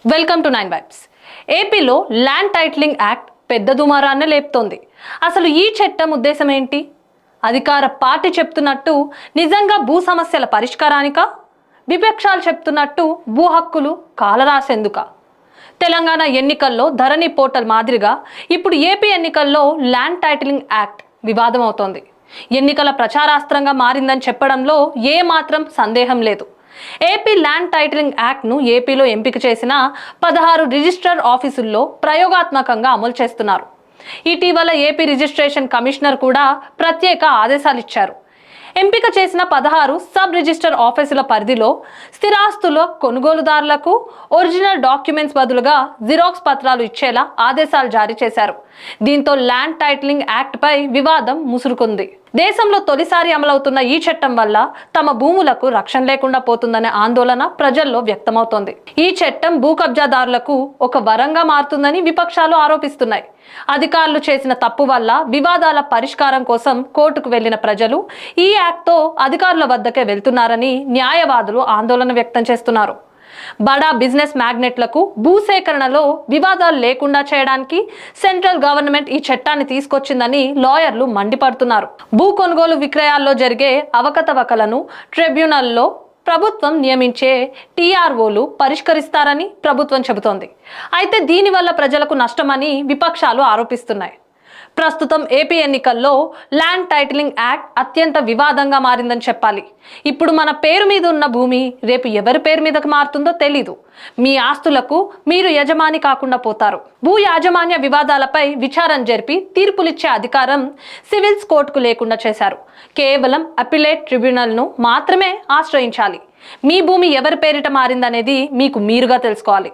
Welcome to 9 vibes. ఏపీలో land titling act పెద్ద దుమారాన్ని లేపుతోంది. అసలు ఈ చట్టం ఉద్దేశం ఏంటి? అధికార పార్టీ చెప్తున్నట్టు నిజంగా భూ సమస్యల పరిష్కారానికా? విపక్షాలు చెప్తున్నట్టు భూ హక్కులు కాలరాసేందుక? తెలంగాణ ఎన్నికల్లో ధరణి పోర్టల్ మాదిరిగా ఇప్పుడు ఏపీ ఎన్నికల్లో ల్యాండ్ టైటిలింగ్ యాక్ట్ వివాదం అవుతోంది. ఎన్నికల ప్రచారాస్త్రంగా మారిందని చెప్పడంలో ఏమాత్రం సందేహం లేదు. ఏపీ ల్యాండ్ టైటిలింగ్ యాక్ట్ను ఏపీలో ఎంపిక చేసిన 16 రిజిస్టర్ ఆఫీసుల్లో ప్రయోగాత్మకంగా అమలు చేస్తున్నారు. ఇటీవల ఏపీ రిజిస్ట్రేషన్ కమిషనర్ కూడా ప్రత్యేక ఆదేశాలు ఇచ్చారు. ఎంపిక చేసిన 16 సబ్ రిజిస్టర్ ఆఫీసుల పరిధిలో స్థిరాస్తుల కొనుగోలుదారులకు ఒరిజినల్ డాక్యుమెంట్స్ బదులుగా జిరాక్స్ పత్రాలు ఇచ్చేలా ఆదేశాలు జారీ చేశారు. దీంతో ల్యాండ్ టైటిలింగ్ యాక్ట్ పై వివాదం ముసురుకుంది. దేశంలో తొలిసారి అమలవుతున్న ఈ చట్టం వల్ల తమ భూములకు రక్షణ లేకుండా పోతుందనే ఆందోళన ప్రజల్లో వ్యక్తమవుతోంది. ఈ చట్టం భూ కబ్జాదారులకు ఒక వరంగా మారుతుందని విపక్షాలు ఆరోపిస్తున్నాయి. అధికారులు చేసిన తప్పు వల్ల వివాదాల పరిష్కారం కోసం కోర్టుకు వెళ్లిన ప్రజలు ఈ యాక్ట్తో అధికారుల వద్దకే వెళ్తున్నారని న్యాయవాదులు ఆందోళన వ్యక్తం చేస్తున్నారు. బడా బిజినెస్ మ్యాగ్నెట్లకు భూసేకరణలో వివాదాలు లేకుండా చేయడానికి సెంట్రల్ గవర్నమెంట్ ఈ చట్టాన్ని తీసుకొచ్చిందని లాయర్లు మండిపడుతున్నారు. భూ కొనుగోలు విక్రయాల్లో జరిగే అవకతవకలను ట్రిబ్యునల్లో ప్రభుత్వం నియమించే టీఆర్ఓలు పరిష్కరిస్తారని ప్రభుత్వం చెబుతోంది. అయితే దీనివల్ల ప్రజలకు నష్టమని విపక్షాలు ఆరోపిస్తున్నాయి. ప్రస్తుతం ఏపీ ఎన్నికల్లో ల్యాండ్ టైటిలింగ్ యాక్ట్ అత్యంత వివాదంగా మారిందని చెప్పాలి. ఇప్పుడు మన పేరు మీద ఉన్న భూమి రేపు ఎవరి పేరు మీదకి మారుతుందో తెలీదు. మీ ఆస్తులకు మీరు యజమాని కాకుండా పోతారు. భూ యాజమాన్య వివాదాలపై విచారణ జరిపి తీర్పులిచ్చే అధికారం సివిల్స్ కోర్టుకు లేకుండా చేశారు. కేవలం అపిలేట్ ట్రిబ్యునల్ను మాత్రమే ఆశ్రయించాలి. మీ భూమి ఎవరి పేరిట మారిందనేది మీకు మీరుగా తెలుసుకోవాలి.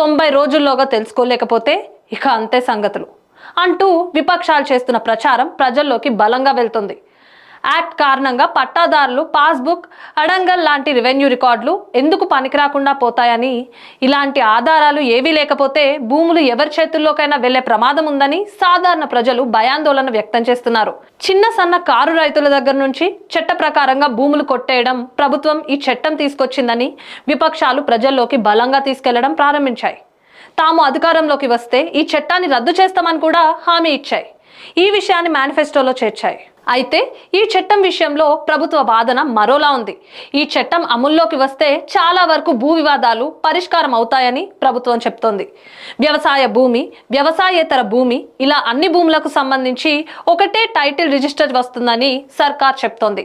90 రోజుల్లోగా తెలుసుకోలేకపోతే ఇక అంతే సంగతులు అంటూ విపక్షాలు చేస్తున్న ప్రచారం ప్రజల్లోకి బలంగా వెళ్తుంది. యాక్ట్ కారణంగా పట్టాదారులు పాస్బుక్, అడంగల్ లాంటి రెవెన్యూ రికార్డులు ఎందుకు పనికిరాకుండా పోతాయని, ఇలాంటి ఆధారాలు ఏవీ లేకపోతే భూములు ఎవరి చేతుల్లోకైనా వెళ్లే ప్రమాదం ఉందని సాధారణ ప్రజలు భయాందోళన వ్యక్తం చేస్తున్నారు. చిన్న సన్న కారు రైతుల దగ్గర నుంచి చట్ట ప్రకారంగా భూములు కొట్టేయడం ప్రభుత్వం ఈ చట్టం తీసుకొచ్చిందని విపక్షాలు ప్రజల్లోకి బలంగా తీసుకెళ్లడం ప్రారంభించాయి. తాము అధికారంలోకి వస్తే ఈ చట్టాన్ని రద్దు చేస్తామని కూడా హామీ ఇచ్చాయి. ఈ విషయాన్ని మేనిఫెస్టోలో చేర్చాయి. అయితే ఈ చట్టం విషయంలో ప్రభుత్వ వాదన మరోలా ఉంది. ఈ చట్టం అమల్లోకి వస్తే చాలా వరకు భూ వివాదాలు పరిష్కారం అవుతాయని ప్రభుత్వం చెప్తోంది. వ్యవసాయ భూమి, వ్యవసాయేతర భూమి ఇలా అన్ని భూములకు సంబంధించి ఒకటే టైటిల్ రిజిస్టర్ వస్తుందని సర్కార్ చెప్తోంది.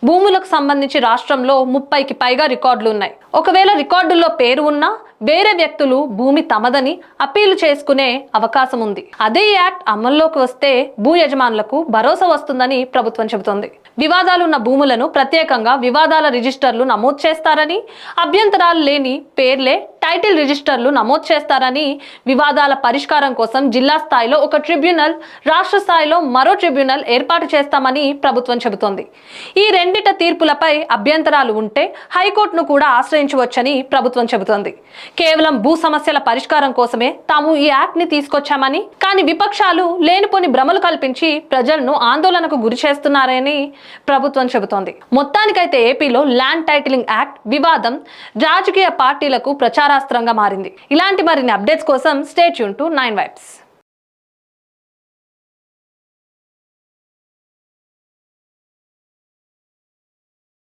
భూములకు సంబంధించి రాష్ట్రంలో 30కి పైగా రికార్డులు ఉన్నాయి. ఒకవేళ రికార్డుల్లో పేరు ఉన్నా వేరే వ్యక్తులు భూమి తమదని అప్పీలు చేసుకునే అవకాశం ఉంది. అదే యాక్ట్ అమల్లోకి వస్తే భూ యజమానులకు భరోసా వస్తుందని ప్రభుత్వం చెబుతోంది. వివాదాలున్న భూములను ప్రత్యేకంగా వివాదాల రిజిస్టర్లు నమోదు చేస్తారని, అభ్యంతరాలు లేని పేర్లే టైటిల్ రిజిస్టర్లు నమోదు చేస్తారని, వివాదాల పరిష్కారం కోసం జిల్లా స్థాయిలో ఒక ట్రిబ్యునల్, రాష్ట్ర స్థాయిలో మరో ట్రిబ్యునల్ ఏర్పాటు చేస్తామని ప్రభుత్వం చెబుతోంది. ఈ రెండిట తీర్పులపై అభ్యంతరాలు ఉంటే హైకోర్టును కూడా ఆశ్రయించవచ్చని ప్రభుత్వం చెబుతోంది. కేవలం భూ సమస్యల పరిష్కారం కోసమే తాము ఈ యాక్ట్ ని తీసుకొచ్చామని, కానీ విపక్షాలు లేనిపోని భ్రమలు కల్పించి ప్రజలను ఆందోళనకు గురి చేస్తున్నారని ప్రభుత్వం చెబుతోంది. మొత్తానికైతే ఏపీలో ల్యాండ్ టైటిలింగ్ యాక్ట్ వివాదం రాజకీయ పార్టీలకు ప్రచారాస్త్రంగా మారింది. ఇలాంటి మరిన్ని అప్డేట్స్ కోసం స్టే ట్యూన్ టు 9 వైబ్స్.